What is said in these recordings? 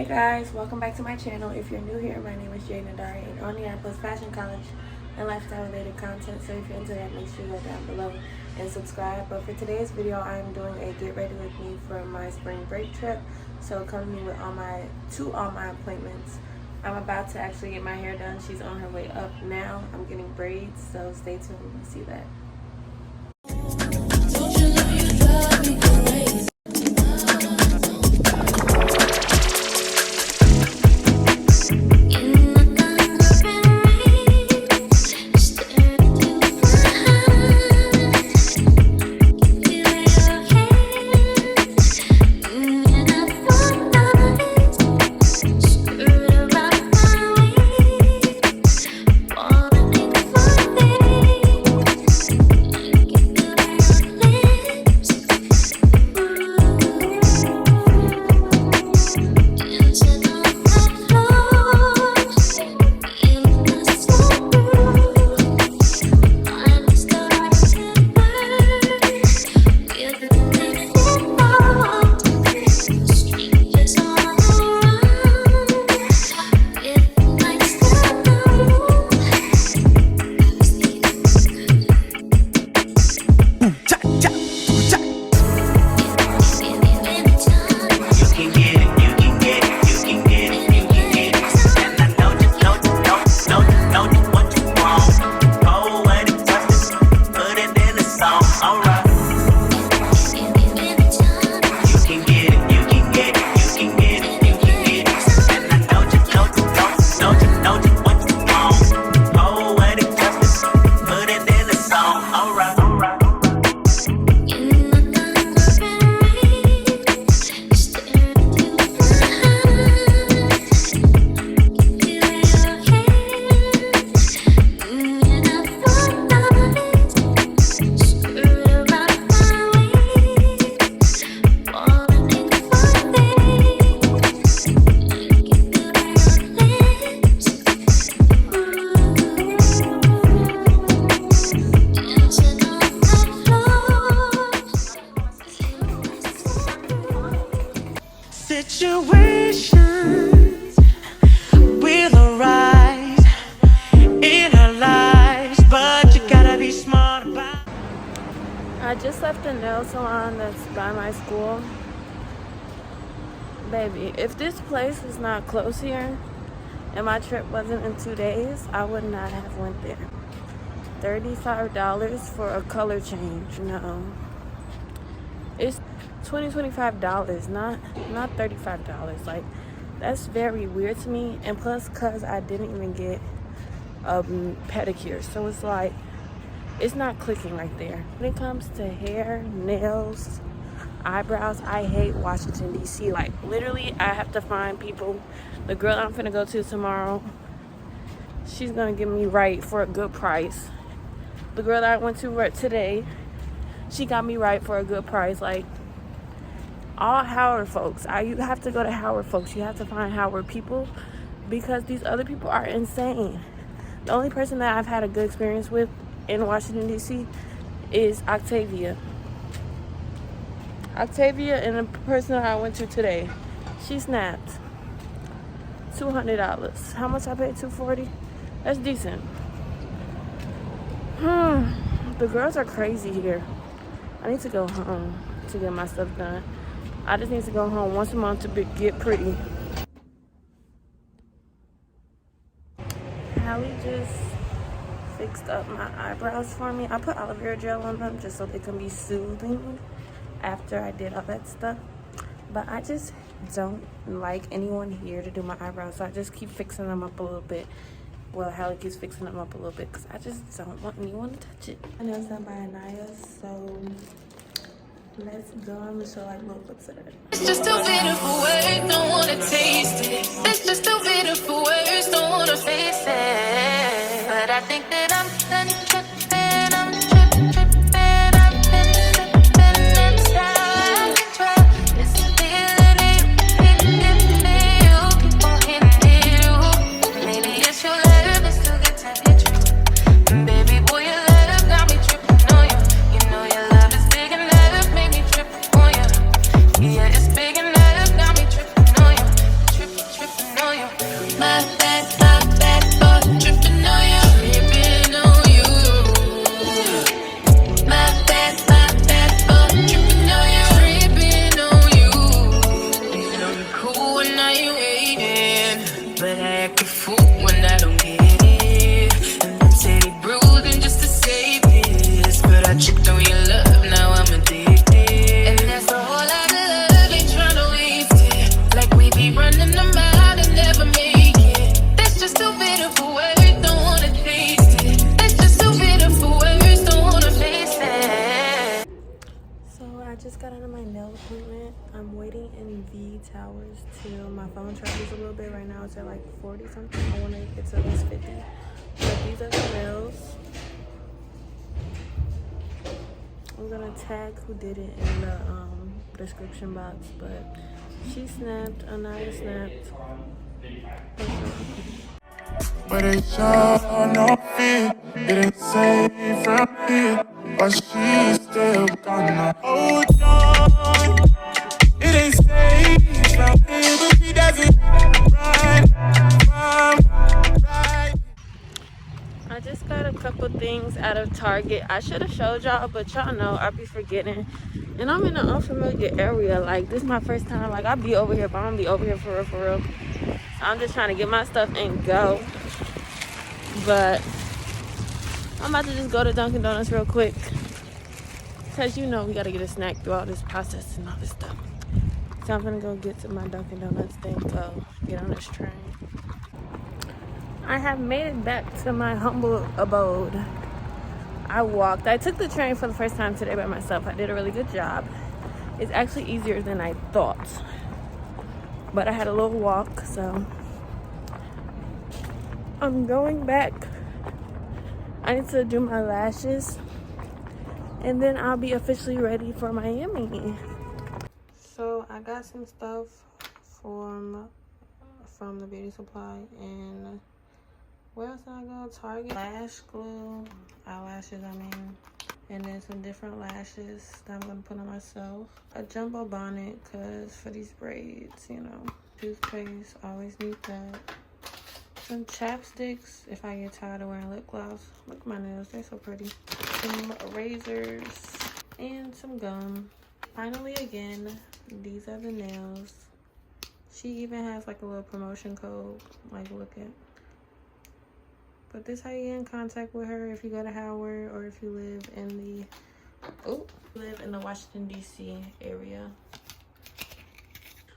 Hey guys, welcome back to my channel. If you're new here, my name is Jade Nadaree, and on here I post fashion, college, and lifestyle related content. So if you're into that, make sure you go down below and subscribe. But for today's video, I'm doing a get ready with me for my spring break trip. So come to me with all my appointments. I'm about to actually get my hair done. She's on her way up now. I'm getting braids, so stay tuned to see that. Don't you know you drive me crazy? Situations will arise in our lives, but you gotta be smart about it. I just left the nail salon that's by my school. Baby, if this place was not close here and my trip wasn't in 2 days, I would not have went there. $35 for a color change. No. It's $25, not $35. Like, that's very weird to me. And plus, cause I didn't even get a pedicure, so it's like it's not clicking right there. When it comes to hair, nails, eyebrows, I hate Washington DC. Like, literally, I have to find people. The girl I'm finna go to tomorrow, she's gonna get me right for a good price. The girl that I went to today, she got me right for a good price. Like, all Howard folks. You have to go to Howard folks. You have to find Howard people, because these other people are insane. The only person that I've had a good experience with in Washington, D.C. is Octavia. Octavia and the person that I went to today, she snapped $200. How much I paid? $240. That's decent. The girls are crazy here. I need to go home to get my stuff done. I just need to go home once a month to get pretty. Hallie just fixed up my eyebrows for me. I put aloe vera gel on them just so they can be soothing after I did all that stuff. But I just don't like anyone here to do my eyebrows, so I just keep fixing them up a little bit. Well, Hallie keeps fixing them up a little bit because I just don't want anyone to touch it. I know it's done by Anaya, so let's go. I'm gonna show like little clips of it. It's just too bitter for words, don't wanna taste it. It's just too bitter for words, don't wanna face it. But I think that I'm tripping, I'm tripping, I'm tripping inside. It's a feeling you keep on hitting it. Maybe it's your love, it's too good to be true. Baby boy, your love got me tripping on you. You know your love is big enough, make me trip on you. Yeah, it's big enough, got me tripping on you. I just got out of my nail appointment. I'm waiting in V Towers till my phone charges a little bit. Right now it's at like 40 something. I want to get to at least 50. But these are the nails. I'm gonna tag who did it in the description box. But she snapped, Anaya snapped. But it's all no fear. It ain't safe from here. But she's still gonna hold on. It ain't safe from here, but she doesn't run from right. I just got a couple things out of Target. I should have showed y'all, but y'all know I be forgetting. And I'm in an unfamiliar area. Like, this is my first time. Like, I be over here, but I don't be over here for real, for real. So I'm just trying to get my stuff and go. But I'm about to just go to Dunkin' Donuts real quick. Because you know we got to get a snack through all this process and all this stuff. So I'm going to go get to my Dunkin' Donuts thing, go get on this train. I have made it back to my humble abode. I walked. I took the train for the first time today by myself. I did a really good job. It's actually easier than I thought. But I had a little walk, so I'm going back. I need to do my lashes, and then I'll be officially ready for Miami. So I got some stuff from the beauty supply, and where else did I go? Target. Lash glue, eyelashes I mean, and then some different lashes that I'm gonna put on myself. A jumbo bonnet, cause for these braids, you know. Toothpaste, always need that. Some chapsticks if I get tired of wearing lip gloss. Look at my nails, they're so pretty. Some razors and some gum. Finally, again, these are the nails. She even has like a little promotion code. Like, look at. But this how you get in contact with her if you go to Howard or if you live in the Washington DC area.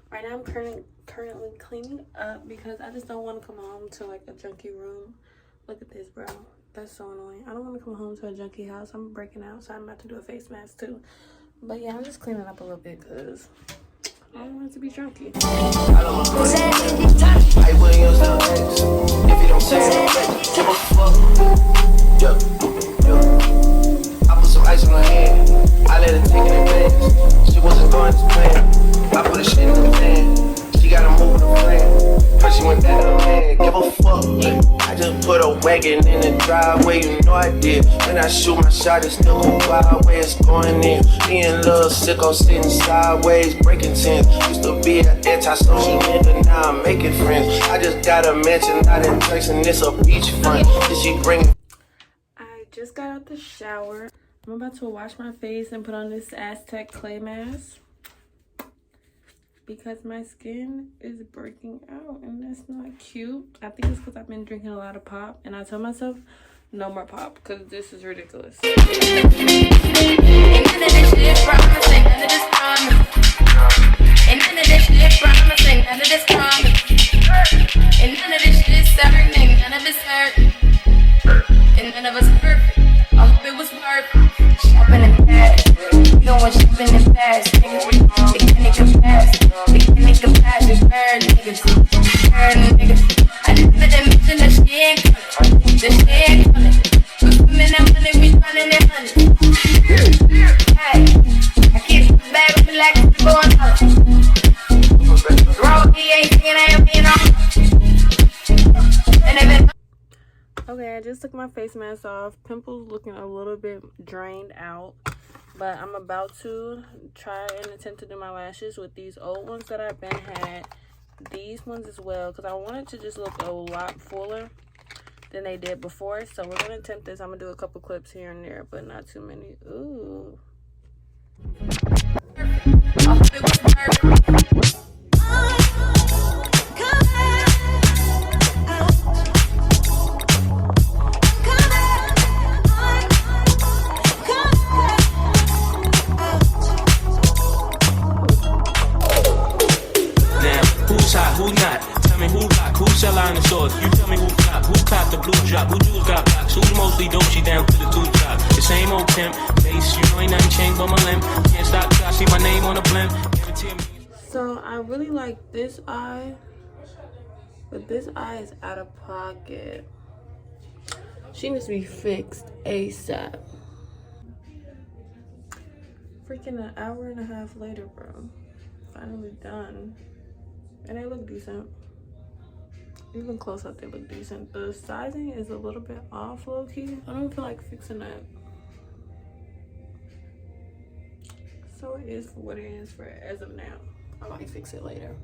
Right now I'm currently cleaning up because I just don't want to come home to like a junky room. Look at this, bro. That's so annoying. I don't want to come home to a junky house. I'm breaking out, so I'm about to do a face mask too. But yeah, I'm just cleaning up a little bit because I don't want it to be junky. If you don't say it, give a fuck. I put some ice on her hand. I let her take it in advance. She wasn't going as planned. I put a shit in the fan. She got a move with a plan. First she went down to the man. Give a fuck. I just put a wagon in the driveway. You know I did. When I shoot my shot, it's still a wild way it's going in. Me and little sicko sitting sideways, breaking tents. Used to be an anti-social nigga, now I'm making friends. I just got a mansion out in Texas, and it's a beachfront. Did she bring? I just got out the shower. I'm about to wash my face and put on this Aztec clay mask because my skin is breaking out and that's not cute. I think it's because I've been drinking a lot of pop, and I told myself no more pop because this is ridiculous. Ain't none of this shit promising, none of this promise. Ain't none of this shit promising, none of this promise. Ain't none of this shit certain, none of it's hurting. And none of us perfect. I hope it was worth it. Shopping in Paris. You don't want shopping in Paris. They can't make a pass. They can't make a pass. Just burn niggas. Burn niggas. I never did mention that she ain't coming. That she ain't coming. We're swimming that money, we running that money. Hey, I keep the bag with me like it's going up. Roll, he ain't singing, I am being on. And they've been. Okay, I just took my face mask off. Pimples looking a little bit drained out. But I'm about to try and attempt to do my lashes with these old ones that I've been had. These ones as well, because I wanted to just look a lot fuller than they did before. So we're going to attempt this. I'm going to do a couple clips here and there, but not too many. Ooh. Who not? Tell me who rock, who sell out in the stores. You tell me who flop, who cop the blue drop, who jewels got blocks, who's mostly dope, she down to the two drop. The same old temp, base, you know ain't nothing changed but my limp. Can't stop, See my name on the blimp. Guarantee me. So I really like this eye, but this eye is out of pocket. She needs to be fixed ASAP. Freaking an hour and a half later, bro. Finally done. And they look decent. Even close up, they look decent. The sizing is a little bit off, low-key. I don't feel like fixing that. So it is for what it is for as of now. I might fix it later.